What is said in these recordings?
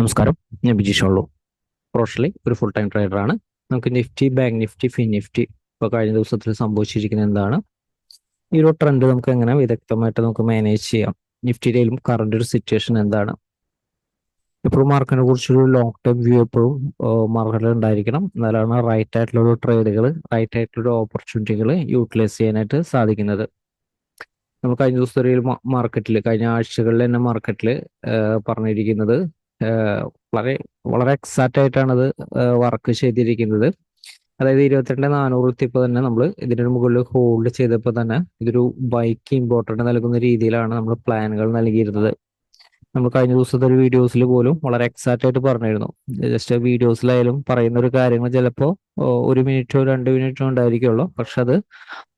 നമസ്കാരം. ഞാൻ ബിജീഷ് ഉള്ളൂ. പ്രൊഫഷണലി ഒരു ഫുൾ ടൈം ട്രേഡറാണ്. നമുക്ക് നിഫ്റ്റി, ബാങ്ക് നിഫ്റ്റി, ഫിൻ നിഫ്റ്റി ഇപ്പോൾ കഴിഞ്ഞ ദിവസത്തിൽ സംഭവിച്ചിരിക്കുന്നത് എന്താണ്, ഈ ഒരു ട്രെൻഡ് നമുക്ക് എങ്ങനെ വിദഗ്ധമായിട്ട് നമുക്ക് മാനേജ് ചെയ്യാം, നിഫ്റ്റിയിലും കറണ്ട് ഒരു സിറ്റുവേഷൻ എന്താണ്. എപ്പോഴും മാർക്കറ്റിനെ കുറിച്ചൊരു ലോങ് ടൈം വ്യൂ എപ്പോഴും മാർക്കറ്റിൽ ഉണ്ടായിരിക്കണം. എന്നാലാണ് റൈറ്റ് ആയിട്ടുള്ള ട്രേഡുകൾ, റൈറ്റ് ആയിട്ടുള്ള ഓപ്പർച്യൂണിറ്റികൾ യൂട്ടിലൈസ് ചെയ്യാനായിട്ട് സാധിക്കുന്നത്. നമ്മൾ കഴിഞ്ഞ ദിവസത്തെ ഒരു മാർക്കറ്റിൽ, കഴിഞ്ഞ ആഴ്ചകളിൽ തന്നെ മാർക്കറ്റിൽ പറഞ്ഞിരിക്കുന്നത് വളരെ വളരെ എക്സാക്റ്റ് ആയിട്ടാണ് അത് വർക്ക് ചെയ്തിരിക്കുന്നത്. അതായത് 22,400 എത്തിയപ്പോൾ തന്നെ നമ്മൾ ഇതിന് മുകളിൽ ഹോൾഡ് ചെയ്തപ്പോൾ തന്നെ ഇതൊരു ബൈക്ക് ഇമ്പോർട്ടൻ്റ് നൽകുന്ന രീതിയിലാണ് നമ്മൾ പ്ലാനുകൾ നൽകിയിരുന്നത്. നമ്മൾ കഴിഞ്ഞ ദിവസത്തെ ഒരു വീഡിയോസിൽ പോലും വളരെ എക്സാക്റ്റ് ആയിട്ട് പറഞ്ഞിരുന്നു. ജസ്റ്റ് വീഡിയോസിലായാലും പറയുന്ന ഒരു കാര്യങ്ങൾ ചിലപ്പോൾ 1 മിനിറ്റോ 2 മിനിറ്റോ ഉണ്ടായിരിക്കുള്ളൂ, പക്ഷെ അത്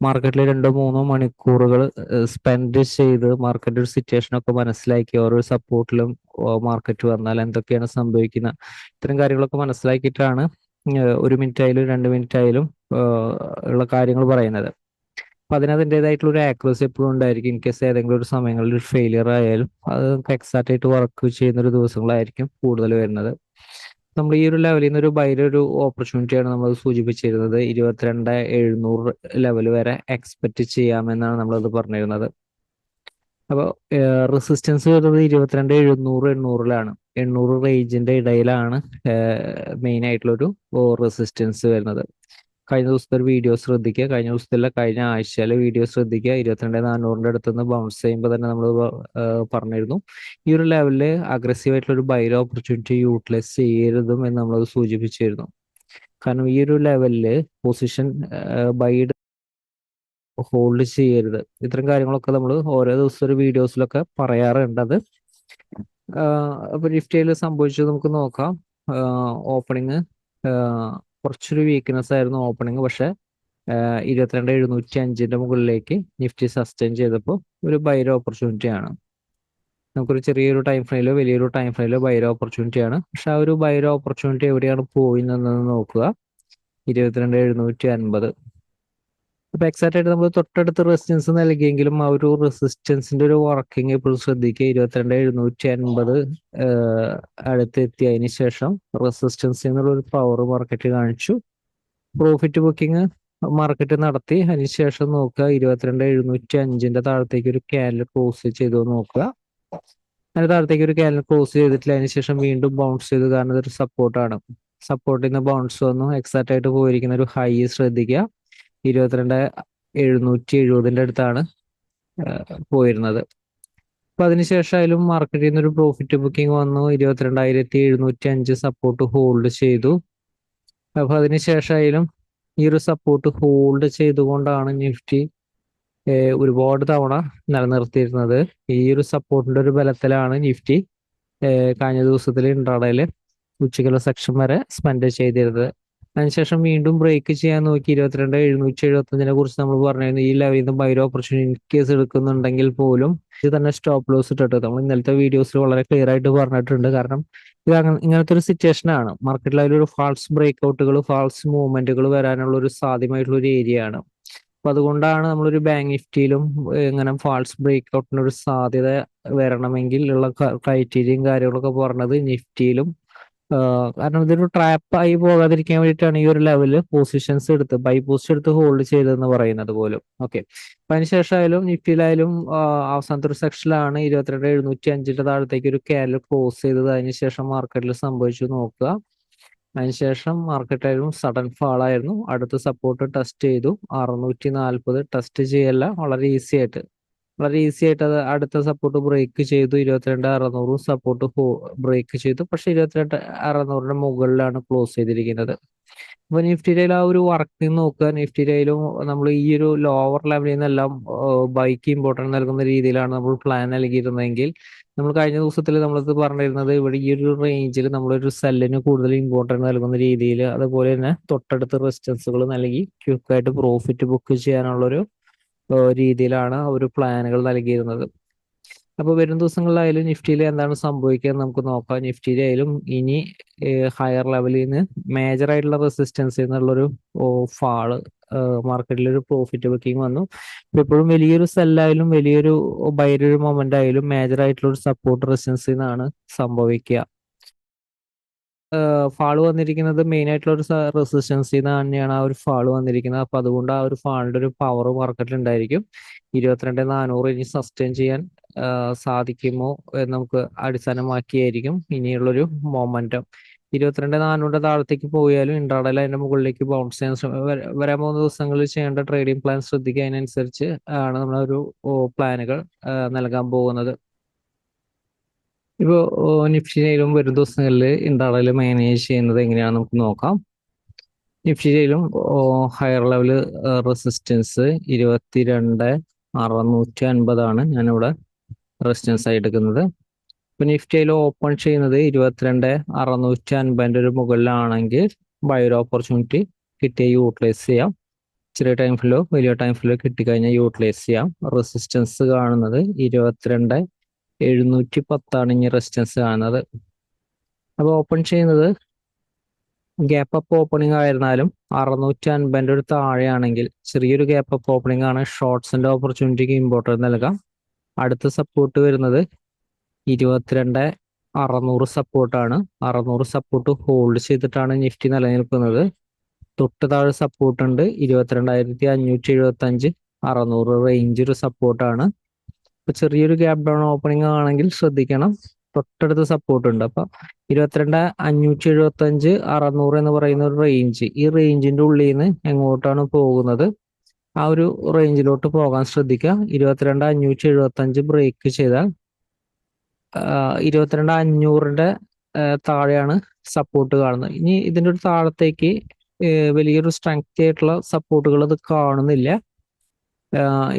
മാർക്കറ്റിൽ 2-3 മണിക്കൂറുകൾ സ്പെൻഡ് ചെയ്ത് മാർക്കറ്റ് ഒരു സിറ്റുവേഷൻ ഒക്കെ മനസ്സിലാക്കി ഓരോ സപ്പോർട്ടിലും മാർക്കറ്റ് വന്നാൽ എന്തൊക്കെയാണ് സംഭവിക്കുന്നത്, ഇത്തരം കാര്യങ്ങളൊക്കെ മനസ്സിലാക്കിയിട്ടാണ് 1 മിനിറ്റ് ആയാലും 2 മിനിറ്റ് ആയാലും ഉള്ള കാര്യങ്ങൾ പറയുന്നത്. അപ്പൊ അതിനതിൻ്റെതായിട്ടുള്ള ഒരു ആക്യുറസി എപ്പോഴും ഉണ്ടായിരിക്കും. ഇൻ കേസ് ഏതെങ്കിലും ഒരു സമയങ്ങളിൽ ഒരു ഫെയിലിയർ ആയാലും അത് നമുക്ക് എക്സാക്റ്റ് ആയിട്ട് വർക്ക് ചെയ്യുന്ന ഒരു ദിവസങ്ങളായിരിക്കും കൂടുതൽ വരുന്നത്. നമ്മൾ ഈ ഒരു ലെവലിൽ നിന്ന് ഒരു ബൈയുടെ ഒരു ഓപ്പർച്യൂണിറ്റിയാണ് നമ്മൾ സൂചിപ്പിച്ചിരുന്നത്. 22,700 ലെവൽ വരെ എക്സ്പെക്ട് ചെയ്യാമെന്നാണ് നമ്മളത് പറഞ്ഞിരുന്നത്. അപ്പോൾ റെസിസ്റ്റൻസ് വരുന്നത് 22,700-800-ലാണ്. 800 റേഞ്ചിന്റെ ഇടയിലാണ് മെയിൻ ആയിട്ടുള്ളൊരു റെസിസ്റ്റൻസ് വരുന്നത്. കഴിഞ്ഞ ദിവസത്തെ ഒരു വീഡിയോ ശ്രദ്ധിക്കുക, കഴിഞ്ഞ ദിവസത്തിലെ കഴിഞ്ഞ ആഴ്ചയിലെ വീഡിയോ ശ്രദ്ധിക്കുക. 22,400 അടുത്തുനിന്ന് ബൗൺസ് ചെയ്യുമ്പോൾ തന്നെ നമ്മൾ പറഞ്ഞിരുന്നു ഈ ഒരു ലെവലിൽ അഗ്രസീവ് ആയിട്ടുള്ള ഒരു ബൈ ഓപ്പർച്യൂണിറ്റി യൂട്ടിലൈസ് ചെയ്യരുതും എന്ന് നമ്മളത് സൂചിപ്പിച്ചിരുന്നു. കാരണം ഈ ഒരു ലെവലില് പൊസിഷൻ ബൈഡ് ഹോൾഡ് ചെയ്യരുത്, ഇത്തരം കാര്യങ്ങളൊക്കെ നമ്മൾ ഓരോ ദിവസം ഒരു വീഡിയോസിലൊക്കെ പറയാറുണ്ട്. അത് അപ്പൊ നിഫ്റ്റിയിൽ സംഭവിച്ചത് നമുക്ക് നോക്കാം. ഓപ്പണിങ് കുറച്ചൊരു വീക്ക്നെസ് ആയിരുന്നു ഓപ്പണിങ്, പക്ഷെ 22,705 മുകളിലേക്ക് നിഫ്റ്റി സസ്റ്റെയിൻ ചെയ്തപ്പോൾ ഒരു ബൈര ഓപ്പർച്യൂണിറ്റി ആണ്. നമുക്കൊരു ചെറിയൊരു ടൈം ഫ്രെയിലോ വലിയൊരു ടൈം ഫ്രെയിലോ ബൈര ഓപ്പർച്യൂണിറ്റി ആണ്. പക്ഷെ ആ ഒരു ബൈര ഓപ്പർച്യൂണിറ്റി എവിടെയാണ് പോയിന്നതെന്ന് നോക്കുക. 22,750. അപ്പൊ എക്സാക്റ്റ് ആയിട്ട് നമ്മൾ തൊട്ടടുത്ത് റെസിസ്റ്റൻസ് നൽകിയെങ്കിലും ആ ഒരു റെസിസ്റ്റൻസിന്റെ ഒരു വർക്കിംഗ് എപ്പോഴും ശ്രദ്ധിക്കുക. 22,750 അടുത്തെത്തിയതിനു ശേഷം റെസിസ്റ്റൻസ് എന്നുള്ള ഒരു പവർ മാർക്കറ്റ് കാണിച്ചു. പ്രോഫിറ്റ് ബുക്കിംഗ് മാർക്കറ്റ് നടത്തി. അതിനുശേഷം നോക്കുക 22,705 താഴത്തേക്ക് ഒരു ക്യാൻഡിൽ ക്ലോസ് ചെയ്തു നോക്കുക. അതിന് താഴത്തേക്ക് ഒരു ക്യാൻഡിൽ ക്ലോസ് ചെയ്തിട്ടില്ല. അതിനുശേഷം വീണ്ടും ബൗൺസ് ചെയ്തു, കാരണം ഇതൊരു സപ്പോർട്ടാണ്. സപ്പോർട്ടിൽ നിന്ന് ബൗൺസ് വന്നു. എക്സാക്റ്റ് ആയിട്ട് പോയിരിക്കുന്ന ഒരു ഹൈ ശ്രദ്ധിക്കുക. 22,770 അടുത്താണ് പോയിരുന്നത്. അപ്പൊ അതിനുശേഷം മാർക്കറ്റിൽ നിന്ന് ഒരു പ്രോഫിറ്റ് ബുക്കിംഗ് വന്നു. 22,705 സപ്പോർട്ട് ഹോൾഡ് ചെയ്തു. അപ്പൊ അതിനുശേഷം ഈ ഒരു സപ്പോർട്ട് ഹോൾഡ് ചെയ്തുകൊണ്ടാണ് നിഫ്റ്റി ഒരുപാട് തവണ നിലനിർത്തിയിരുന്നത്. ഈ ഒരു സപ്പോർട്ടിന്റെ ഒരു ബലത്തിലാണ് നിഫ്റ്റി കഴിഞ്ഞ ദിവസത്തിൽ ഇൻട്രാഡേയില് ഉച്ചയ്ക്കുള്ള സെക്ഷൻ വരെ സ്പെൻഡ് ചെയ്തിരുന്നത്. അതിനുശേഷം വീണ്ടും ബ്രേക്ക് ചെയ്യാൻ നോക്കി. 22,775 കുറിച്ച് നമ്മൾ പറഞ്ഞിരുന്നു ഈ ലെവലിൽ നിന്ന് ബൈ ഓപ്പർച്യൂണിറ്റി കേസ് എടുക്കുന്നുണ്ടെങ്കിൽ പോലും ഇത് തന്നെ സ്റ്റോപ്പ് ലോസ് ഇട്ടിട്ട് നമ്മൾ ഇന്നലത്തെ വീഡിയോസിൽ വളരെ ക്ലിയർ ആയിട്ട് പറഞ്ഞിട്ടുണ്ട്. കാരണം ഇത് ഇങ്ങനത്തെ ഒരു സിറ്റുവേഷൻ ആണ്. മാർക്കറ്റിൽ അതിലൊരു ഫാൾസ് ബ്രേക്ക്ഔട്ടുകൾ, ഫാൾസ് മൂവ്മെന്റുകൾ വരാനുള്ള ഒരു സാധ്യമായിട്ടുള്ള ഒരു ഏരിയ ആണ്. അപ്പൊ അതുകൊണ്ടാണ് നമ്മളൊരു ബാങ്ക് നിഫ്റ്റിയിലും ഇങ്ങനെ ഫാൾസ് ബ്രേക്ക്ഔട്ടിന് ഒരു സാധ്യത വരണമെങ്കിൽ ഉള്ള ക്രൈറ്റീരിയയും കാര്യങ്ങളൊക്കെ പറഞ്ഞത് നിഫ്റ്റിയിലും. കാരണം ഇതൊരു ട്രാപ്പായി പോകാതിരിക്കാൻ വേണ്ടിയിട്ടാണ് ഈ ഒരു ലെവലിൽ പൊസിഷൻസ് എടുത്ത് ബൈ പോസ്റ്റ് എടുത്ത് ഹോൾഡ് ചെയ്തതെന്ന് പറയുന്നത് പോലും. ഓക്കെ, അപ്പൊ അതിനുശേഷം നിഫ്റ്റിയിലായാലും അവസാനത്തെ ഒരു സെക്ഷനിലാണ് 22,705 താഴത്തേക്ക് ഒരു ക്യാൻഡിൽ ക്ലോസ് ചെയ്തത്. അതിനുശേഷം മാർക്കറ്റിൽ സംഭവിച്ചു നോക്കുക. അതിനുശേഷം മാർക്കറ്റായാലും സഡൻ ഫാൾ ആയിരുന്നു. അടുത്ത സപ്പോർട്ട് ടെസ്റ്റ് ചെയ്തു. 640 ടെസ്റ്റ് ചെയ്യല്ല, വളരെ ഈസി ആയിട്ട് അത് അടുത്ത സപ്പോർട്ട് ബ്രേക്ക് ചെയ്തു. 22,600 സപ്പോർട്ട് ബ്രേക്ക് ചെയ്തു. പക്ഷെ 22,600 മുകളിലാണ് ക്ലോസ് ചെയ്തിരിക്കുന്നത്. അപ്പൊ നിഫ്റ്റിയിലെ ആ ഒരു വർക്കിംഗ് നോക്കുക. നിഫ്റ്റിയിലും നമ്മൾ ഈ ഒരു ലോവർ ലെവലിൽ നിന്നെല്ലാം ബൈക്ക് ഇമ്പോർട്ടൻസ് നൽകുന്ന രീതിയിലാണ് നമ്മൾ പ്ലാൻ നൽകിയിരുന്നതെങ്കിൽ, നമ്മൾ കഴിഞ്ഞ ദിവസത്തിൽ നമ്മളത് പറഞ്ഞിരുന്നത് ഇവിടെ ഈ ഒരു റേഞ്ചിൽ നമ്മളൊരു സെല്ലിന് കൂടുതൽ ഇമ്പോർട്ടൻസ് നൽകുന്ന രീതിയിൽ, അതുപോലെ തന്നെ തൊട്ടടുത്ത് റെസിസ്റ്റൻസുകൾ നൽകി ക്വിക്കായിട്ട് പ്രോഫിറ്റ് ബുക്ക് ചെയ്യാനുള്ളൊരു രീതിയിലാണ് ഒരു പ്ലാനുകൾ നൽകിയിരുന്നത്. അപ്പൊ വരും ദിവസങ്ങളിലായാലും നിഫ്റ്റിയിൽ എന്താണ് സംഭവിക്കുക നമുക്ക് നോക്കാം. നിഫ്റ്റിയിലായാലും ഇനി ഹയർ ലെവലിൽ നിന്ന് മേജർ ആയിട്ടുള്ള റെസിസ്റ്റൻസ് എന്നുള്ളൊരു ഫാള് മാർക്കറ്റിൽ ഒരു പ്രോഫിറ്റ് ബുക്കിംഗ് വന്നു. എപ്പോഴും വലിയൊരു സെല്ലായാലും വലിയൊരു ബൈ ഒരു മൊമെന്റ് ആയാലും മേജർ ആയിട്ടുള്ള ഒരു സപ്പോർട്ട് റെസിസ്റ്റൻസ് എന്നാണ് സംഭവിക്കുക. ഫാള് വന്നിരിക്കുന്നത് മെയിൻ ആയിട്ടുള്ള ഒരു റെസിസ്റ്റൻസിൽ നിന്ന് തന്നെയാണ് ആ ഒരു ഫാള് വന്നിരിക്കുന്നത്. അപ്പൊ അതുകൊണ്ട് ആ ഒരു ഫാളിന്റെ ഒരു പവർ മാർക്കറ്റിൽ ഉണ്ടായിരിക്കും. 22,400 ഇനി സസ്റ്റെയിൻ ചെയ്യാൻ സാധിക്കുമോ എന്ന് നമുക്ക് അടിസ്ഥാനമാക്കിയായിരിക്കും ഇനിയുള്ളൊരു മൊമെന്റം. 22,400 താഴത്തേക്ക് പോയാലും ഇൻട്രാഡേയിൽ അതിന്റെ മുകളിലേക്ക് ബൗൺസ് ചെയ്യാൻ വരാൻ പോകുന്ന ദിവസങ്ങളിൽ ചെയ്യേണ്ട ട്രേഡിംഗ് പ്ലാൻ ശ്രദ്ധിക്കുക. അതിനനുസരിച്ച് ആണ് നമ്മളൊരു പ്ലാനുകൾ നൽകാൻ പോകുന്നത്. ഇപ്പോ നിഫ്റ്റിയിലും വരും ദിവസങ്ങളിൽ ഇൻട്രാഡേയിൽ മാനേജ് ചെയ്യുന്നത് എങ്ങനെയാണെന്ന് നമുക്ക് നോക്കാം. നിഫ്റ്റിയിലും ഹയർ ലെവൽ റെസിസ്റ്റൻസ് 22,650 ഞാനിവിടെ റെസിസ്റ്റൻസ് ആയി എടുക്കുന്നത്. ഇപ്പൊ നിഫ്റ്റിയിൽ ഓപ്പൺ ചെയ്യുന്നത് 22,650 ഒരു മുകളിലാണെങ്കിൽ ബൈ ഒരു ഓപ്പർച്യൂണിറ്റി കിട്ടിയ യൂട്ടിലൈസ് ചെയ്യാം. ചെറിയ ടൈം ഫ്ലോ വലിയ ടൈം ഫ്ലോ കിട്ടിക്കഴിഞ്ഞാൽ യൂട്ടിലൈസ് ചെയ്യാം. റെസിസ്റ്റൻസ് കാണുന്നത് 22,710 ഇനി റെസിസ്റ്റൻസ് കാണുന്നത്. അപ്പൊ ഓപ്പൺ ചെയ്യുന്നത് ഗ്യാപ്പ് അപ്പ് ഓപ്പണിംഗ് ആയിരുന്നാലും 650 ഒരു താഴെയാണെങ്കിൽ ചെറിയൊരു ഗ്യാപ്പ് അപ്പ് ഓപ്പണിംഗ് ആണ്. ഷോർട്ട്സിന്റെ ഓപ്പർച്യൂണിറ്റിക്ക് ഇമ്പോർട്ടൻസ് നൽകാം. അടുത്ത സപ്പോർട്ട് വരുന്നത് 22,600 സപ്പോർട്ടാണ്. 600 സപ്പോർട്ട് ഹോൾഡ് ചെയ്തിട്ടാണ് നിഫ്റ്റി നിലനിൽക്കുന്നത്. തൊട്ട് താഴെ സപ്പോർട്ട് ഉണ്ട് 22,575. 600 റേഞ്ച് ഒരു സപ്പോർട്ടാണ്. ഇപ്പൊ ചെറിയൊരു ഗ്യാപ് ഡൗൺ ഓപ്പണിംഗ് ആണെങ്കിൽ ശ്രദ്ധിക്കണം. തൊട്ടടുത്ത് സപ്പോർട്ട് ഉണ്ട്. അപ്പൊ 22,575 600 എന്ന് പറയുന്ന ഒരു റേഞ്ച്, ഈ റേഞ്ചിന്റെ ഉള്ളിൽ നിന്ന് എങ്ങോട്ടാണ് പോകുന്നത് ആ ഒരു റേഞ്ചിലോട്ട് പോകാൻ ശ്രദ്ധിക്കുക. 22,575 ബ്രേക്ക് ചെയ്താൽ 22,500 താഴെയാണ് സപ്പോർട്ട് കാണുന്നത്. ഇനി ഇതിന്റെ ഒരു താഴത്തേക്ക് വലിയൊരു സ്ട്രെങ്ത് ആയിട്ടുള്ള സപ്പോർട്ടുകൾ അത് കാണുന്നില്ല.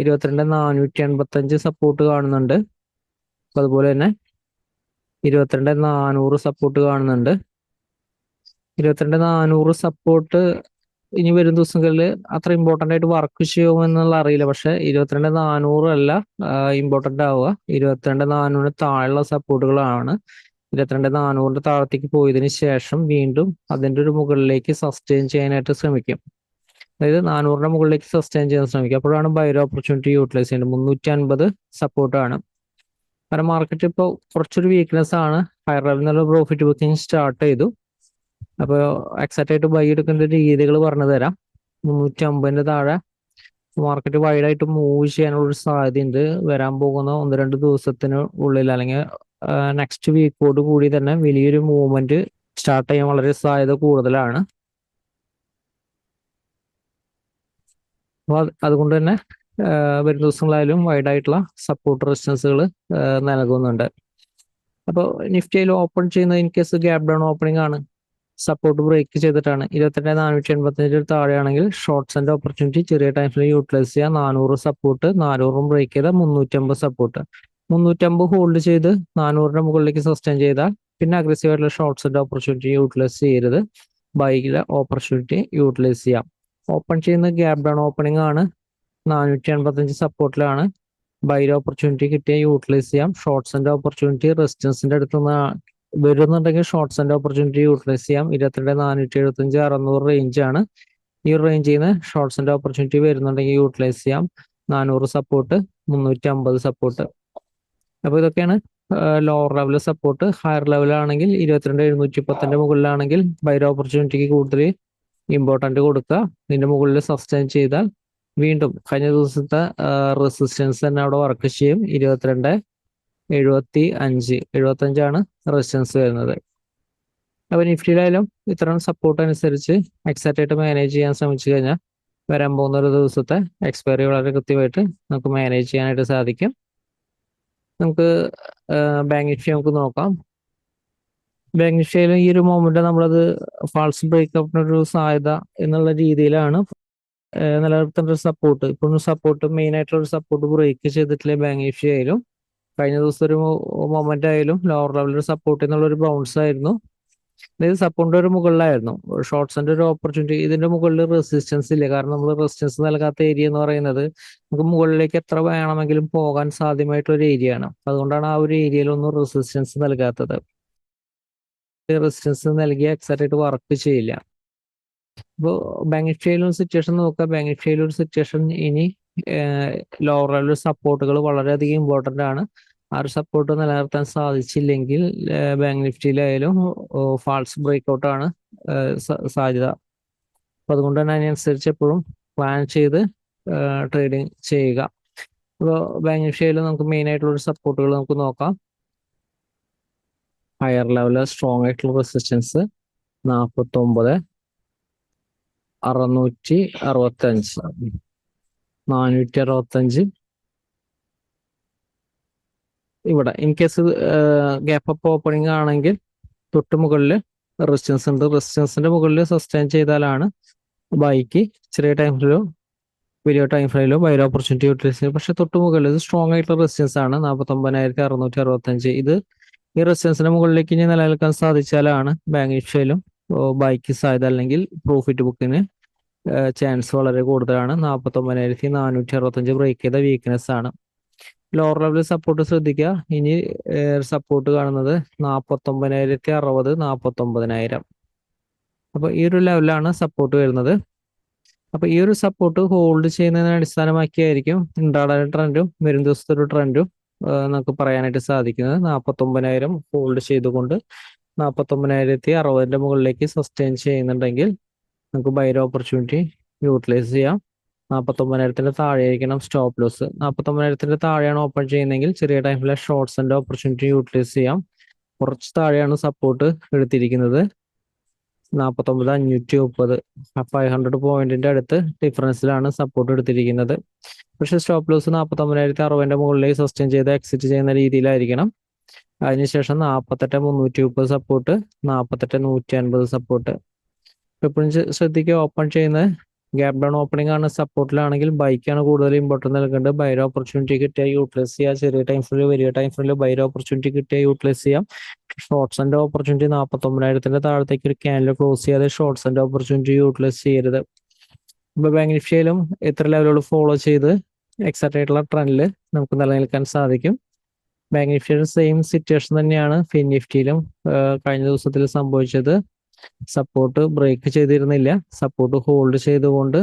22,485 സപ്പോർട്ട് കാണുന്നുണ്ട്. അതുപോലെ തന്നെ 22,400 സപ്പോർട്ട് കാണുന്നുണ്ട്. 22,400 സപ്പോർട്ട് ഇനി വരും ദിവസങ്ങളിൽ അത്ര ഇമ്പോർട്ടന്റ് ആയിട്ട് വർക്ക് ചെയ്യുമെന്നുള്ള അറിയില്ല. പക്ഷെ 22,400 അല്ല ഇമ്പോർട്ടന്റ് ആവുക. 22,400 താഴെയുള്ള സപ്പോർട്ടുകളാണ്. 22,400 താഴത്തേക്ക് പോയതിനു ശേഷം വീണ്ടും അതിന്റെ ഒരു മുകളിലേക്ക് സസ്റ്റെയിൻ ചെയ്യാനായിട്ട് ശ്രമിക്കും. അതായത് 400 മുകളിലേക്ക് സസ്റ്റെയിൻ ചെയ്യാൻ ശ്രമിക്കും. അപ്പോഴാണ് ബൈ ഓപ്പർച്യൂണിറ്റി യൂട്ടിലൈസ് ചെയ്യുന്നത്. 350 സപ്പോർട്ടാണ്. കാരണം മാർക്കറ്റ് ഇപ്പോൾ കുറച്ചൊരു വീക്ക്നെസ് ആണ്. ഹയർ ലെവലിൽ നിന്നുള്ള പ്രോഫിറ്റ് ബുക്കിംഗ് സ്റ്റാർട്ട് ചെയ്തു. അപ്പോൾ എക്സാക്ട് ആയിട്ട് ബൈ എടുക്കേണ്ട രീതികൾ പറഞ്ഞു തരാം. 350 താഴെ മാർക്കറ്റ് വൈഡായിട്ട് മൂവ് ചെയ്യാനുള്ള ഒരു സാധ്യതയുണ്ട്. വരാൻ പോകുന്ന 1-2 ദിവസത്തിന് ഉള്ളിൽ അല്ലെങ്കിൽ നെക്സ്റ്റ് വീക്കോട് കൂടി തന്നെ വലിയൊരു മൂവ്മെന്റ് സ്റ്റാർട്ട് ചെയ്യാൻ വളരെ സാധ്യത കൂടുതലാണ്. അപ്പോൾ അതുകൊണ്ട് തന്നെ വരും ദിവസങ്ങളായാലും വൈഡായിട്ടുള്ള സപ്പോർട്ട് റെസിസ്റ്റൻസുകൾ നൽകുന്നുണ്ട്. അപ്പോൾ നിഫ്റ്റിയിൽ ഓപ്പൺ ചെയ്യുന്നത് in case gap down opening ആണ്, സപ്പോർട്ട് ബ്രേക്ക് ചെയ്തിട്ടാണ് 22,485 താഴെയാണെങ്കിൽ ഷോർട്ട്സിന്റെ ഓപ്പർച്യൂണിറ്റി ചെറിയ ടൈമിൽ യൂട്ടിലൈസ് ചെയ്യാം. 400 സപ്പോർട്ട്, 400 ബ്രേക്ക് ചെയ്താൽ 350 സപ്പോർട്ട്. 350 ഹോൾഡ് ചെയ്ത് 400 മുകളിലേക്ക് സസ്റ്റെയിൻ ചെയ്താൽ പിന്നെ അഗ്രസീവ് ആയിട്ടുള്ള ഷോർട്ട്സിന്റെ ഓപ്പർച്യൂണിറ്റി യൂട്ടിലൈസ് ചെയ്യരുത്. ബൈക്കിലെ ഓപ്പർച്യൂണിറ്റി യൂട്ടിലൈസ് ചെയ്യാം. ഓപ്പൺ ചെയ്യുന്ന ഗ്യാപ് ഡൗൺ ഓപ്പണിംഗ് ആണ്. 485 സപ്പോർട്ടിലാണ്. ബൈ ഓപ്പർച്യൂണിറ്റി കിട്ടിയ യൂട്ടിലൈസ് ചെയ്യാം. ഷോർട്ട്സിന്റെ ഓപ്പർച്യൂണിറ്റി റെസിസ്റ്റൻസിന്റെ അടുത്ത് വരുന്നുണ്ടെങ്കിൽ ഷോർട്ട്സിന്റെ ഓപ്പർച്യൂണിറ്റി യൂട്ടിലൈസ് ചെയ്യാം. 22,475 600 റേഞ്ച് ആണ്. ഈ ഒരു റേഞ്ചിൽ നിന്ന് ഷോർട്ട്സിന്റെ ഓപ്പർച്യൂണിറ്റി വരുന്നുണ്ടെങ്കിൽ യൂട്ടിലൈസ് ചെയ്യാം. 400 സപ്പോർട്ട്, 350 സപ്പോർട്ട്. അപ്പൊ ഇതൊക്കെയാണ് ലോവർ ലെവൽ സപ്പോർട്ട്. ഹയർ ലെവലാണെങ്കിൽ 22,710 മുകളിലാണെങ്കിൽ ബൈ ഓപ്പർച്യൂണിറ്റിക്ക് കൂടുതൽ ഇമ്പോർട്ടന്റ് കൊടുക്കുക. ഇതിന്റെ മുകളിൽ സസ്റ്റെയിൻ ചെയ്താൽ വീണ്ടും കഴിഞ്ഞ ദിവസത്തെ റെസിസ്റ്റൻസ് തന്നെ അവിടെ വർക്ക് ചെയ്യും. 22,75 റെസിസ്റ്റൻസ് വരുന്നത്. അപ്പൊ നിഫ്റ്റിയിലായാലും ഇത്തരം സപ്പോർട്ട് അനുസരിച്ച് എക്സാക്റ്റ് ആയിട്ട് മാനേജ് ചെയ്യാൻ ശ്രമിച്ചു കഴിഞ്ഞാൽ വരാൻ പോകുന്ന ഒരു ദിവസത്തെ എക്സ്പയറി വളരെ കൃത്യമായിട്ട് നമുക്ക് മാനേജ് ചെയ്യാനായിട്ട് സാധിക്കും. നമുക്ക് ബാങ്ക് നിഫ്റ്റി നമുക്ക് നോക്കാം. ബാങ്ക് നിഫ്റ്റിയിലും ഈ ഒരു മൊമെന്റ് നമ്മളത് ഫാൾസ് ബ്രേക്കപ്പിനൊരു സാധ്യത എന്നുള്ള രീതിയിലാണ് നിലനിർത്തേണ്ട ഒരു സപ്പോർട്ട്. ഇപ്പോഴും സപ്പോർട്ട് മെയിൻ ആയിട്ടുള്ള ഒരു സപ്പോർട്ട് ബ്രേക്ക് ചെയ്തിട്ടില്ലേ ബാങ്ക് നിഫ്റ്റി ആയാലും. കഴിഞ്ഞ ദിവസം ഒരു മൊമെന്റ് ആയാലും ലോവർ ലെവലിൽ സപ്പോർട്ട് എന്നുള്ള ഒരു ബൗൺസ് ആയിരുന്നു. അതായത് സപ്പോർട്ടിന്റെ ഒരു മുകളിലായിരുന്നു. ഷോർട്ട്സിന്റെ ഒരു ഓപ്പർച്യൂണിറ്റി ഇതിന്റെ മുകളിൽ റെസിസ്റ്റൻസ് ഇല്ല. കാരണം നമ്മൾ റെസിസ്റ്റൻസ് നൽകാത്ത ഏരിയ എന്ന് പറയുന്നത് നമുക്ക് മുകളിലേക്ക് എത്ര വേണമെങ്കിലും പോകാൻ സാധ്യമായിട്ടുള്ള ഒരു ഏരിയ ആണ്. അതുകൊണ്ടാണ് ആ ഒരു ഏരിയയിലൊന്നും റെസിസ്റ്റൻസ് നൽകാത്തത്. റെസിസ്റ്റൻസ് നൽകിയ എക്സാക്റ്റ് ആയിട്ട് വർക്ക് ചെയ്യില്ല. ഇപ്പോൾ ബാങ്ക് നിഫ്റ്റിയിലും സിറ്റുവേഷൻ നോക്കുക. ബാങ്ക് നിഫ്റ്റിയിലും ഒരു സിറ്റുവേഷൻ ഇനി ലോവർ ലെവൽ സപ്പോർട്ടുകൾ വളരെയധികം ഇമ്പോർട്ടന്റ് ആണ്. ആ ഒരു സപ്പോർട്ട് നിലനിർത്താൻ സാധിച്ചില്ലെങ്കിൽ ബാങ്ക് നിഫ്റ്റിയിലായാലും ഫാൾസ് ബ്രേക്ക്ഔട്ട് ആണ് സാധ്യത. അപ്പൊ അതുകൊണ്ട് തന്നെ അതിനനുസരിച്ച് എപ്പോഴും പ്ലാൻ ചെയ്ത് ട്രേഡിങ് ചെയ്യുക. ഇപ്പോൾ ബാങ്ക് നിഫ്റ്റിയിൽ നമുക്ക് മെയിൻ ആയിട്ടുള്ള സപ്പോർട്ടുകൾ നമുക്ക് നോക്കാം. ഹയർ ലെവല് സ്ട്രോങ് ആയിട്ടുള്ള റെസിസ്റ്റൻസ് 49 665 465 ഇവിടെ. In case gap up opening ആണെങ്കിൽ തൊട്ട് മുകളിൽ റെസിസ്റ്റൻസ് ഉണ്ട്. റെസിസ്റ്റൻസിന്റെ മുകളിൽ സസ്റ്റെയിൻ ചെയ്താലാണ് ബൈക്ക് ചെറിയ ടൈം ഫ്രെയിലോ വലിയ ടൈം ഫ്രെയിലോ ബൈ ഓപ്പർച്യൂണിറ്റി യൂട്ടിലൈസ് ചെയ്യും. പക്ഷെ തൊട്ട് മുകളിൽ ഇത് സ്ട്രോങ് ആയിട്ടുള്ള റെസിസ്റ്റൻസ് ആണ് 49,665. ഇത് ഈ റെസിസ്റ്റൻസിന്റെ മുകളിലേക്ക് ഇനി നിലനിൽക്കാൻ സാധിച്ചാലാണ് ബാങ്ക് നിഫ്റ്റിയിലും ബൈക്ക് സാധ്യത, അല്ലെങ്കിൽ പ്രോഫിറ്റ് ബുക്കിന് ചാൻസ് വളരെ കൂടുതലാണ്. 49,465 ബ്രേക്ക് ചെയ്ത വീക്ക്നെസ് ആണ്. ലോവർ ലെവൽ സപ്പോർട്ട് ശ്രദ്ധിക്കുക. ഇനി സപ്പോർട്ട് കാണുന്നത് 49,060 49,000. അപ്പൊ ഈ ഒരു ലെവലിലാണ് സപ്പോർട്ട് വരുന്നത്. അപ്പൊ ഈ ഒരു സപ്പോർട്ട് ഹോൾഡ് ചെയ്യുന്നതിനെ അടിസ്ഥാനമാക്കിയായിരിക്കും ഇൻട്രാഡേ ട്രെൻഡും വരും ദിവസത്തെ ഒരു ട്രെൻഡും നമുക്ക് പറയാനായിട്ട് സാധിക്കുന്നത്. 49,000 ഹോൾഡ് ചെയ്തുകൊണ്ട് 49,060 മുകളിലേക്ക് സസ്റ്റെയിൻ ചെയ്യുന്നുണ്ടെങ്കിൽ നമുക്ക് ബൈ ഓപ്പർച്യൂണിറ്റി യൂട്ടിലൈസ് ചെയ്യാം. 49,000 താഴെയായിരിക്കണം സ്റ്റോപ്പ് ലോസ്. 49,000 താഴെയാണ് ഓപ്പൺ ചെയ്യുന്നതെങ്കിൽ ചെറിയ ടൈമിലെ ഷോർട്ട്സിന്റെ ഓപ്പർച്യൂണിറ്റി യൂട്ടിലൈസ് ചെയ്യാം. കുറച്ച് താഴെയാണ് സപ്പോർട്ട് എടുത്തിരിക്കുന്നത് 49,530. 500 പോയിന്റിന്റെ അടുത്ത് ഡിഫറൻസിലാണ് സപ്പോർട്ട് എടുത്തിരിക്കുന്നത്. പക്ഷെ സ്റ്റോപ്പ് ലോസ് 49,060 മുകളിലേക്ക് സസ്റ്റെയിൻ ചെയ്ത് എക്സിറ്റ് ചെയ്യുന്ന രീതിയിലായിരിക്കണം. അതിനുശേഷം 48,330 സപ്പോർട്ട്, 48,150 സപ്പോർട്ട്. എപ്പോഴും ശ്രദ്ധിക്കുക, ഓപ്പൺ ചെയ്യുന്നത് ഗ്യാപ് ഡൗൺ ഓപ്പണിംഗ് ആണ്. സപ്പോർട്ടിലാണെങ്കിൽ ബൈക്കാണ് കൂടുതൽ ഇമ്പോർട്ടൻസ് നൽകേണ്ടത്. ബൈ ഓപ്പർച്യൂണിറ്റി കിട്ടിയാൽ യൂട്ടിലൈസ് ചെയ്യാം. ചെറിയ ടൈം ഫ്രെയിലും വലിയ ടൈം ഫ്രെയിലും ബൈ ഓപ്പർച്യൂണിറ്റി കിട്ടിയാൽ യൂട്ടിലൈസ് ചെയ്യാം. ഷോർട്ട്സിന്റെ ഓപ്പർച്യൂണിറ്റി 49,000 താഴത്തേക്ക് ഒരു ക്യാൻഡിൽ ക്ലോസ് ചെയ്യാതെ ഷോർട്ട്സിന്റെ ഓപ്പർച്യൂണിറ്റി യൂട്ടിലൈസ് ചെയ്യരുത്. ഇപ്പൊ ബാങ്ക് നിഫ്റ്റിയിലും എത്ര ലെവലുകൾ ഫോളോ ചെയ്ത് എക്സാക്ട് ആയിട്ടുള്ള ട്രെൻഡിൽ നമുക്ക് നിലനിൽക്കാൻ സാധിക്കും. ബാങ്ക് നിഫ്റ്റിയുടെ സെയിം സിറ്റുവേഷൻ തന്നെയാണ് ഫിൻ നിഫ്റ്റിയിലും കഴിഞ്ഞ ദിവസത്തിൽ സംഭവിച്ചത്. സപ്പോർട്ട് ബ്രേക്ക് ചെയ്തിരുന്നില്ല, സപ്പോർട്ട് ഹോൾഡ് ചെയ്തുകൊണ്ട്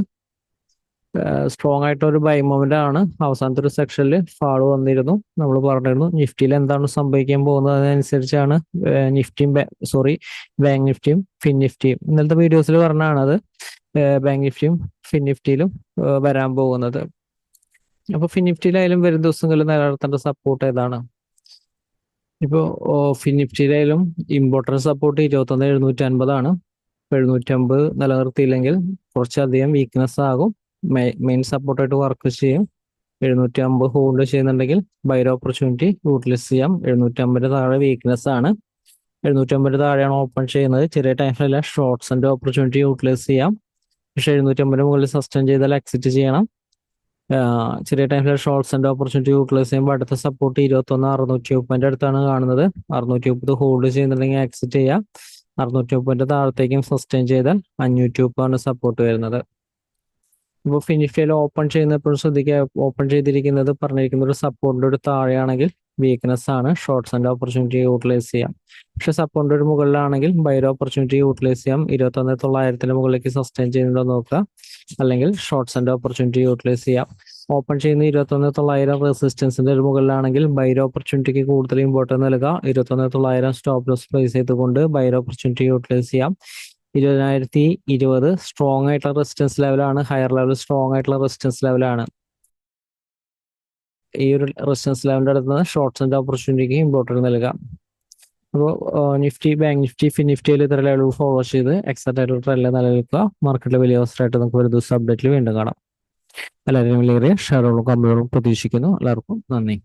സ്ട്രോങ് ആയിട്ട് ഒരു ബൈ മൊമെന്റ് ആണ്. അവസാനത്തെ ഒരു സെക്ഷനിൽ ഫാൾ വന്നിരുന്നു. നമ്മൾ പറഞ്ഞിരുന്നു നിഫ്റ്റിയിൽ എന്താണ് സംഭവിക്കാൻ പോകുന്നത്, അതിനനുസരിച്ചാണ് ബാങ്ക് നിഫ്റ്റിയും ഫിൻ നിഫ്റ്റിയും ഇന്നലത്തെ വീഡിയോസിൽ പറഞ്ഞാണ് അത് ബാങ്ക് നിഫ്റ്റിയും ഫിൻ നിഫ്റ്റിയിലും വരാൻ പോകുന്നത്. അപ്പൊ ഫിൻ നിഫ്റ്റിയിലായാലും വരും ദിവസങ്ങളിൽ നിലനിർത്തേണ്ട സപ്പോർട്ട് ഏതാണ്? ഇപ്പോ ഫിൻ നിഫ്റ്റിയിലായാലും ഇമ്പോർട്ടൻറ്റ് സപ്പോർട്ട് 21,750 ആണ്. 750 നിലനിർത്തിയില്ലെങ്കിൽ കുറച്ചധികം വീക്ക്നെസ് ആകും. മെയിൻ സപ്പോർട്ടായിട്ട് വർക്ക് ചെയ്യും. 750 ഹോൾഡ് ചെയ്യുന്നുണ്ടെങ്കിൽ ബൈ ഓപ്പർച്യൂണിറ്റി യൂട്ടിലൈസ് ചെയ്യാം. 750 താഴെ വീക്ക്നെസ് ആണ്. 750 താഴെയാണ് ഓപ്പൺ ചെയ്യുന്നത്. ചെറിയ ടൈമിലല്ല ഷോർട്ട്സിന്റെ ഓപ്പർച്യൂണിറ്റി യൂട്ടിലൈസ് ചെയ്യാം. പക്ഷെ 750 മുകളിൽ സസ്റ്റെയിൻ ചെയ്താൽ എക്സിറ്റ് ചെയ്യണം. ചെറിയ ടൈമിൽ ഷോർട്ട്സിന്റെ ഓപ്പർച്യൂണിറ്റി യൂട്ടിലൈസ് ചെയ്യുമ്പോൾ അടുത്ത സപ്പോർട്ട് 21,630 അടുത്താണ് കാണുന്നത്. 630 ഹോൾഡ് ചെയ്യുന്നുണ്ടെങ്കിൽ എക്സിറ്റ് ചെയ്യാം. 630 താഴത്തേക്കും സസ്റ്റെയിൻ ചെയ്താൽ 530 ആണ് സപ്പോർട്ട് വരുന്നത്. ഇപ്പോൾ ഫിനിഷിൽ ഓപ്പൺ ചെയ്യുന്നപ്പോഴും ശ്രദ്ധിക്കുക, ഓപ്പൺ ചെയ്തിരിക്കുന്നത് പറഞ്ഞിരിക്കുന്ന ഒരു സപ്പോർട്ടിന്റെ ഒരു താഴെയാണെങ്കിൽ വീക്ക്നെസ് ആണ്. ഷോർട്ട്സിന്റെ ഓപ്പർച്യൂണിറ്റി യൂട്ടിലൈസ് ചെയ്യാം. പക്ഷെ സപ്പോർട്ടിന്റെ ഒരു മുകളിലാണെങ്കിൽ ബൈ ഓപ്പർച്യൂണിറ്റി യൂട്ടിലൈസ് ചെയ്യാം. 21,900 മുകളിലേക്ക് സസ്റ്റെയിൻ ചെയ്യുന്നുണ്ടോ നോക്കുക, അല്ലെങ്കിൽ ഷോർട്ട്സിന്റെ ഓപ്പർച്യൂണിറ്റി യൂട്ടിലൈസ് ചെയ്യാം. ഓപ്പൺ ചെയ്യുന്ന 21,900 റെസിസ്റ്റൻസിന്റെ ഒരു മുകളിലാണെങ്കിൽ ബൈ ഓപ്പർച്യൂണിറ്റിക്ക് കൂടുതൽ ഇമ്പോർട്ടൻസ് നൽകുക. 21,900 സ്റ്റോപ്പ് ലോസ് പ്ലേസ് ചെയ്തുകൊണ്ട് ബൈ ഓപ്പർച്യൂണിറ്റി യൂട്ടിലൈസ് ചെയ്യാം. 20,020 സ്ട്രോങ് ആയിട്ടുള്ള റെസിസ്റ്റൻസ് ലെവലാണ്. ഹയർ ലെവൽ സ്ട്രോങ് ആയിട്ടുള്ള റെസിസ്റ്റൻസ് ലെവലാണ്. ഈ ഒരു റെസിസ്റ്റൻസ് ലെവലിന്റെ അടുത്ത് ഷോർട്ട്സിന്റെ ഓപ്പർച്യൂണിറ്റിക്ക് ഇമ്പോർട്ടൻസ് നൽകാം. അപ്പോൾ നിഫ്റ്റി, ബാങ്ക് നിഫ്റ്റി, ഫിൻ നിഫ്റ്റിയിൽ ഇത്ര ലെവൽ ഫോളോ ചെയ്ത് എക്സാക്ട് ആയിട്ടുള്ള ട്രെൻഡിൽ നിലനിൽക്കുക. മാർക്കറ്റിലെ വലിയ അവസരമായിട്ട് നമുക്ക് ഒരു ദിവസം അപ്ഡേറ്റിൽ വീണ്ടും കാണാം. എല്ലാവരും വലിയ ഷെയറുകളും കമ്പനികളും പ്രതീക്ഷിക്കുന്നു. എല്ലാവർക്കും നന്ദി.